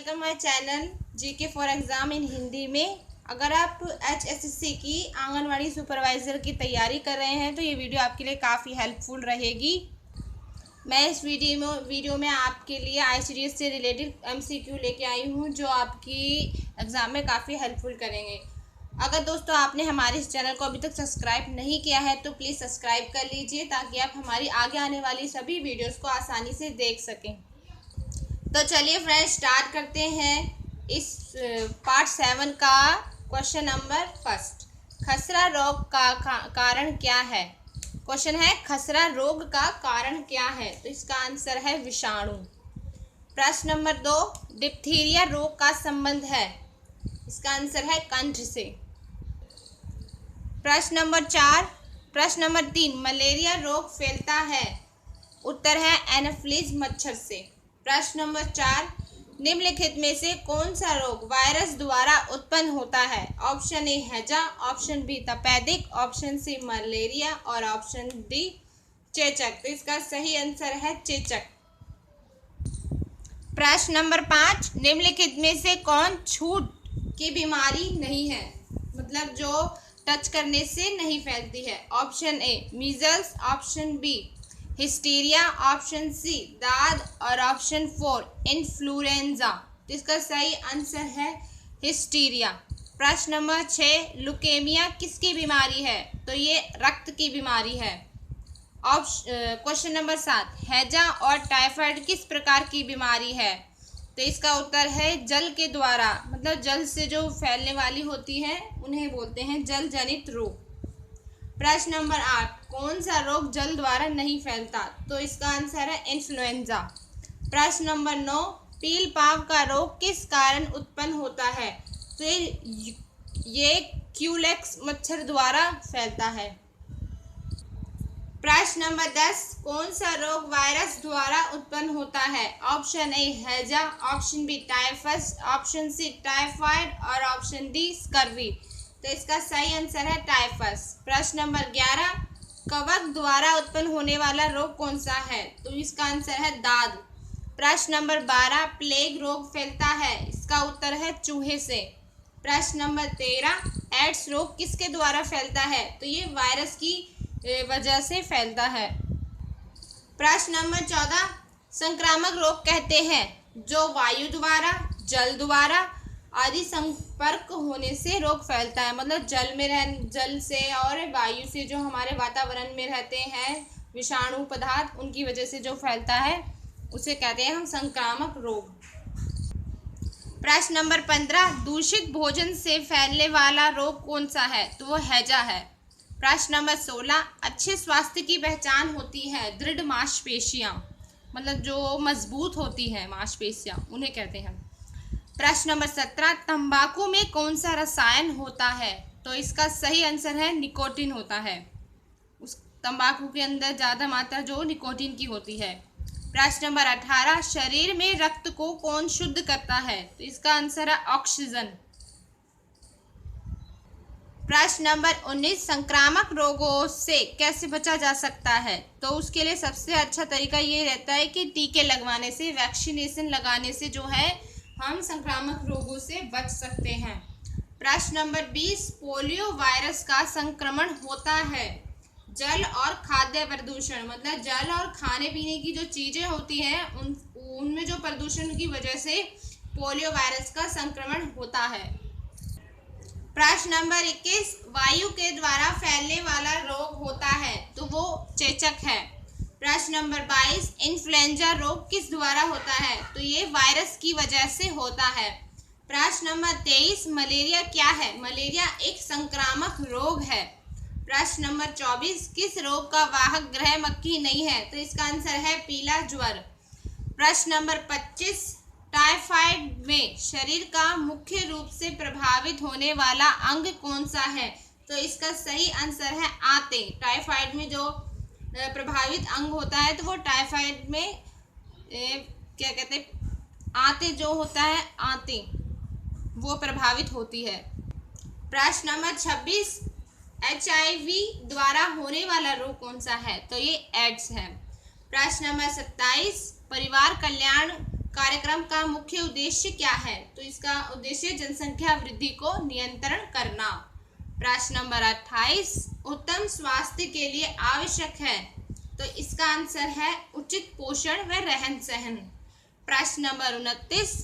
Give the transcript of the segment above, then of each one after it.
Welcome my channel GK for exam in Hindi में। अगर आप HSSC की आंगनवाड़ी सुपरवाइज़र की तैयारी कर रहे हैं तो ये वीडियो आपके लिए काफ़ी हेल्पफुल रहेगी। मैं इस वीडियो में आपके लिए ICDS से रिलेटेड MCQ लेके आई हूँ जो आपकी एग्ज़ाम में काफ़ी हेल्पफुल करेंगे। अगर दोस्तों आपने हमारे इस चैनल को अभी तक सब्सक्राइब नहीं किया है तो प्लीज़ सब्सक्राइब कर लीजिए ताकि आप हमारी आगे आने वाली सभी वीडियोज़ को आसानी से देख सकें। तो चलिए फ्रेंड्स स्टार्ट करते हैं इस पार्ट 7 का क्वेश्चन नंबर फर्स्ट। खसरा रोग का कारण क्या है? क्वेश्चन है खसरा रोग का कारण क्या है? तो इसका आंसर है विषाणु। प्रश्न नंबर 2, डिप्थीरिया रोग का संबंध है? इसका आंसर है कंठ से। प्रश्न नंबर 3, मलेरिया रोग फैलता है? उत्तर है एनाफिलीज मच्छर से। प्रश्न नंबर 4, निम्नलिखित में से कौन सा रोग वायरस द्वारा उत्पन्न होता है? ऑप्शन ए हैजा, ऑप्शन बी तपेदिक, ऑप्शन सी मलेरिया और ऑप्शन डी चेचक। तो इसका सही आंसर है चेचक। प्रश्न नंबर 5, निम्नलिखित में से कौन छूत की बीमारी नहीं है? मतलब जो टच करने से नहीं फैलती है। Option A measles, option B hysteria, option C दाद और ऑप्शन 4 इन्फ्लुएंजा। तो इसका सही आंसर है हिस्टीरिया। प्रश्न नंबर 6, लुकेमिया किसकी बीमारी है? तो ये रक्त की बीमारी है। क्वेश्चन नंबर 7, हैजा और टाइफाइड किस प्रकार की बीमारी है? तो इसका उत्तर है जल के द्वारा, मतलब जल से जो फैलने वाली होती है उन्हें बोलते हैं जल जनित रोग। प्रश्न नंबर 8, कौन सा रोग जल द्वारा नहीं फैलता? तो इसका आंसर है इन्फ्लुएंजा। प्रश्न नंबर 9, पील पाव का रोग किस कारण उत्पन्न होता है? तो ये क्यूलेक्स मच्छर द्वारा फैलता है। प्रश्न नंबर 10, कौन सा रोग वायरस द्वारा उत्पन्न होता है? ऑप्शन ए हैजा, option B typhus, option C typhoid और ऑप्शन डी स्कर्वी। तो इसका सही आंसर है टाइफस। प्रश्न नंबर 11, कवक द्वारा उत्पन्न होने वाला रोग कौन सा है? तो इसका आंसर है दाद। प्रश्न नंबर 12, प्लेग रोग फैलता है? इसका उत्तर है चूहे से। प्रश्न नंबर 13, एड्स रोग किसके द्वारा फैलता है? तो ये वायरस की वजह से फैलता है। प्रश्न नंबर 14, संक्रामक रोग कहते हैं जो वायु द्वारा, जल द्वारा आदि संपर्क होने से रोग फैलता है। मतलब जल से और वायु से जो हमारे वातावरण में रहते हैं विषाणु पदार्थ, उनकी वजह से जो फैलता है उसे कहते हैं हम संक्रामक रोग। प्रश्न नंबर 15, दूषित भोजन से फैलने वाला रोग कौन सा है? तो वो हैजा है। प्रश्न नंबर 16, अच्छे स्वास्थ्य की पहचान होती है दृढ़ मांसपेशियां, मतलब जो मजबूत होती है मांसपेशियां उन्हें कहते हैं। प्रश्न नंबर 17, तंबाकू में कौन सा रसायन होता है? तो इसका सही आंसर है निकोटीन होता है। उस तंबाकू के अंदर ज़्यादा मात्रा जो निकोटीन की होती है। प्रश्न नंबर 18, शरीर में रक्त को कौन शुद्ध करता है? तो इसका आंसर है ऑक्सीजन। प्रश्न नंबर 19, संक्रामक रोगों से कैसे बचा जा सकता है? तो उसके लिए सबसे अच्छा तरीका ये रहता है कि टीके लगवाने से, वैक्सीनेशन लगाने से जो है हम संक्रामक रोगों से बच सकते हैं। प्रश्न नंबर 20, पोलियो वायरस का संक्रमण होता है जल और खाद्य प्रदूषण, मतलब जल और खाने पीने की जो चीज़ें होती हैं उनमें जो प्रदूषण की वजह से पोलियो वायरस का संक्रमण होता है। प्रश्न नंबर 21, वायु के द्वारा फैलने वाला रोग होता है? तो वो चेचक है। प्रश्न नंबर 22, इन्फ्लुएंजा रोग किस द्वारा होता है? तो ये वायरस की वजह से होता है। प्रश्न नंबर 23, मलेरिया क्या है? मलेरिया एक संक्रामक रोग है। प्रश्न नंबर 24, किस रोग का वाहक ग्रह मक्खी नहीं है? तो इसका आंसर है पीला ज्वर। प्रश्न नंबर 25, टाइफाइड में शरीर का मुख्य रूप से प्रभावित होने वाला अंग कौन सा है? तो इसका सही आंसर है आंतें। टाइफाइड में जो प्रभावित अंग होता है तो वो टाइफाइड में क्या कहते हैं, आंतें जो होता है, आंतें वो प्रभावित होती है। प्रश्न नंबर 26, HIV द्वारा होने वाला रोग कौन सा है? तो ये एड्स है। प्रश्न नंबर 27, परिवार कल्याण कार्यक्रम का मुख्य उद्देश्य क्या है? तो इसका उद्देश्य जनसंख्या वृद्धि को नियंत्रण करना। प्रश्न नंबर 28, उत्तम स्वास्थ्य के लिए आवश्यक है। तो इसका आंसर है उचित पोषण व रहन सहन। प्रश्न नंबर 29,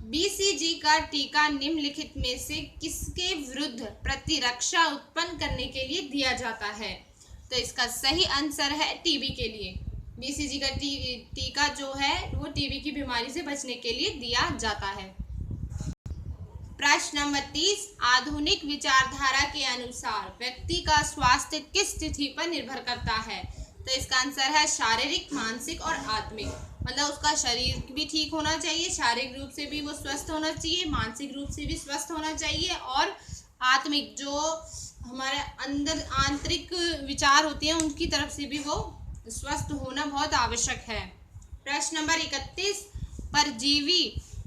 BCG का टीका निम्नलिखित में से किसके विरुद्ध प्रतिरक्षा उत्पन्न करने के लिए दिया जाता है? तो इसका सही आंसर है टीबी के लिए। BCG का टीका जो है वो टीबी की बीमारी से बचने के लिए दिया जाता है। प्रश्न नंबर 30, आधुनिक विचारधारा के अनुसार व्यक्ति का स्वास्थ्य किस स्थिति पर निर्भर करता है? तो इसका आंसर है शारीरिक, मानसिक और आत्मिक। मतलब उसका शरीर भी ठीक होना चाहिए, शारीरिक रूप से भी वो स्वस्थ होना चाहिए, मानसिक रूप से भी स्वस्थ होना चाहिए और आत्मिक जो हमारे अंदर आंतरिक विचार होते हैं उनकी तरफ से भी वो स्वस्थ होना बहुत आवश्यक है। प्रश्न नंबर 31, परजीवी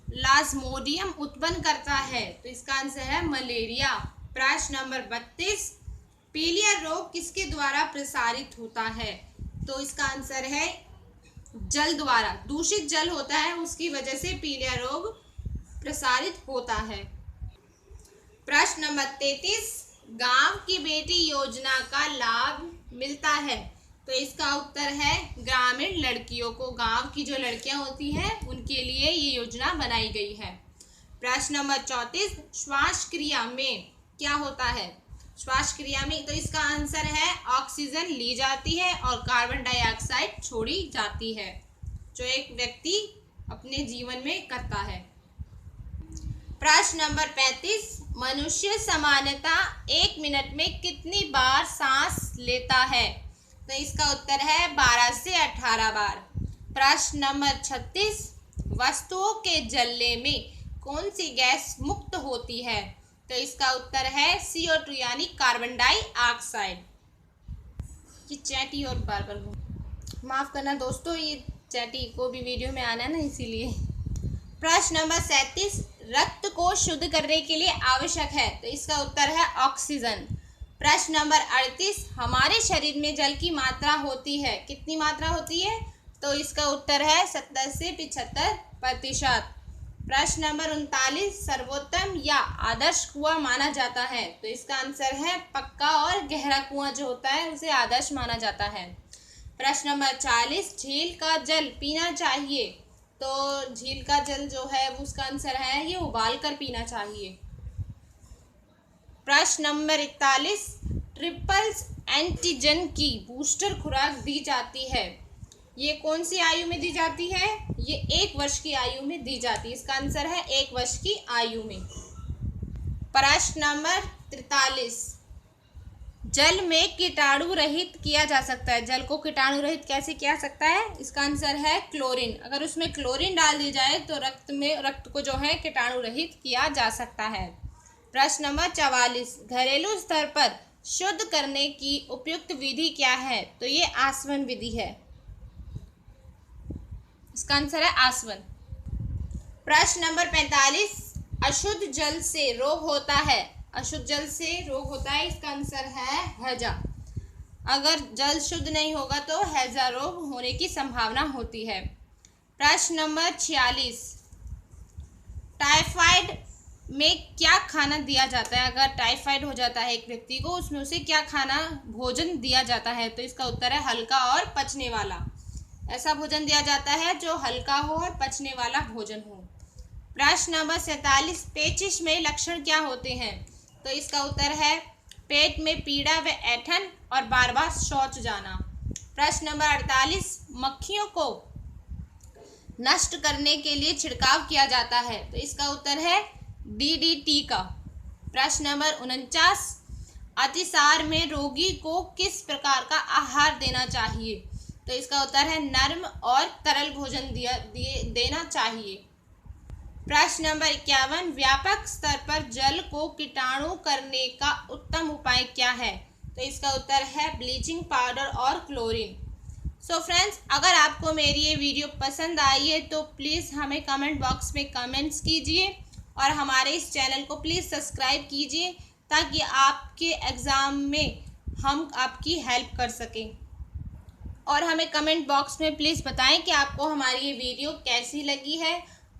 प्लाज्मोडियम उत्पन्न करता है। तो इसका आंसर है मलेरिया। प्रश्न नंबर 32, पीलिया रोग किसके द्वारा प्रसारित होता है? तो इसका आंसर है जल द्वारा। दूषित जल होता है उसकी वजह से पीलिया रोग प्रसारित होता है। प्रश्न नंबर 33, गांव की बेटी योजना का लाभ मिलता है। तो इसका उत्तर है ग्रामीण लड़कियों को, गांव की जो लड़कियां होती हैं उनके लिए ये योजना बनाई गई है। प्रश्न नंबर 34, श्वास क्रिया में क्या होता है? श्वास क्रिया में तो इसका आंसर है ऑक्सीजन ली जाती है और कार्बन डाइऑक्साइड छोड़ी जाती है, जो एक व्यक्ति अपने जीवन में करता है। प्रश्न नंबर 35, मनुष्य सामान्यतः 1 मिनट में कितनी बार सांस लेता है? तो इसका उत्तर है 12 से 18 बार। प्रश्न नंबर 36, वस्तुओं के जलने में कौन सी गैस मुक्त होती है? तो इसका उत्तर है CO2 यानी कार्बन डाइऑक्साइड। ये चैटी और बार माफ़ करना दोस्तों, ये चैटी को भी वीडियो में आना है ना, इसीलिए। प्रश्न नंबर 37, रक्त को शुद्ध करने के लिए आवश्यक है। तो इसका उत्तर है ऑक्सीजन। प्रश्न नंबर 38, हमारे शरीर में जल की मात्रा होती है, कितनी मात्रा होती है? तो इसका उत्तर है 70 से 75%। प्रश्न नंबर 39, सर्वोत्तम या आदर्श कुआं माना जाता है। तो इसका आंसर है पक्का और गहरा कुआं जो होता है उसे आदर्श माना जाता है। प्रश्न नंबर 40, झील का जल पीना चाहिए। तो झील का जल जो है उसका आंसर है ये उबाल कर पीना चाहिए। प्रश्न नंबर 41, ट्रिपल एंटीजन की बूस्टर खुराक दी जाती है, ये कौन सी आयु में दी जाती है? ये 1 वर्ष की आयु में दी जाती है। इसका आंसर है 1 वर्ष की आयु में। प्रश्न नंबर 43, जल में कीटाणु रहित किया जा सकता है। जल को कीटाणु रहित कैसे किया सकता है? इसका आंसर है क्लोरीन। अगर उसमें क्लोरीन डाल दी जाए तो रक्त को जो है कीटाणु रहित किया जा सकता है। प्रश्न नंबर 44, घरेलू स्तर पर शुद्ध करने की उपयुक्त विधि क्या है? तो ये आसवन विधि है। इसका आंसर है आसवन। प्रश्न नंबर 45, अशुद्ध जल से रोग होता है। अशुद्ध जल से रोग होता है, इसका आंसर है हैजा। अगर जल शुद्ध नहीं होगा तो हैजा रोग होने की संभावना होती है। प्रश्न नंबर 46, टाइफाइड में क्या खाना दिया जाता है? अगर टाइफाइड हो जाता है एक व्यक्ति को, उसमें उसे क्या खाना भोजन दिया जाता है? तो इसका उत्तर है हल्का और पचने वाला। ऐसा भोजन दिया जाता है जो हल्का हो और पचने वाला भोजन हो। प्रश्न नंबर 47, पेचिश में लक्षण क्या होते हैं? तो इसका उत्तर है पेट में पीड़ा व ऐंठन और बार बार शौच जाना। प्रश्न नंबर 48, मक्खियों को नष्ट करने के लिए छिड़काव किया जाता है। तो इसका उत्तर है DDT का। प्रश्न नंबर 49, अतिसार में रोगी को किस प्रकार का आहार देना चाहिए? तो इसका उत्तर है नर्म और तरल भोजन देना चाहिए। प्रश्न नंबर 51, व्यापक स्तर पर जल को कीटाणु करने का उत्तम उपाय क्या है? तो इसका उत्तर है ब्लीचिंग पाउडर और क्लोरीन। सो फ्रेंड्स, अगर आपको मेरी ये वीडियो पसंद आई है तो प्लीज़ हमें कमेंट बॉक्स में कमेंट्स कीजिए और हमारे इस चैनल को प्लीज़ सब्सक्राइब कीजिए ताकि आपके एग्ज़ाम में हम आपकी हेल्प कर सकें। और हमें कमेंट बॉक्स में प्लीज़ बताएं कि आपको हमारी ये वीडियो कैसी लगी है।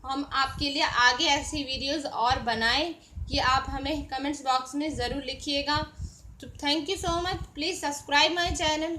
हम आपके लिए आगे ऐसी वीडियोस और बनाएं, कि आप हमें कमेंट्स बॉक्स में ज़रूर लिखिएगा। तो thank you so much. Please subscribe my channel.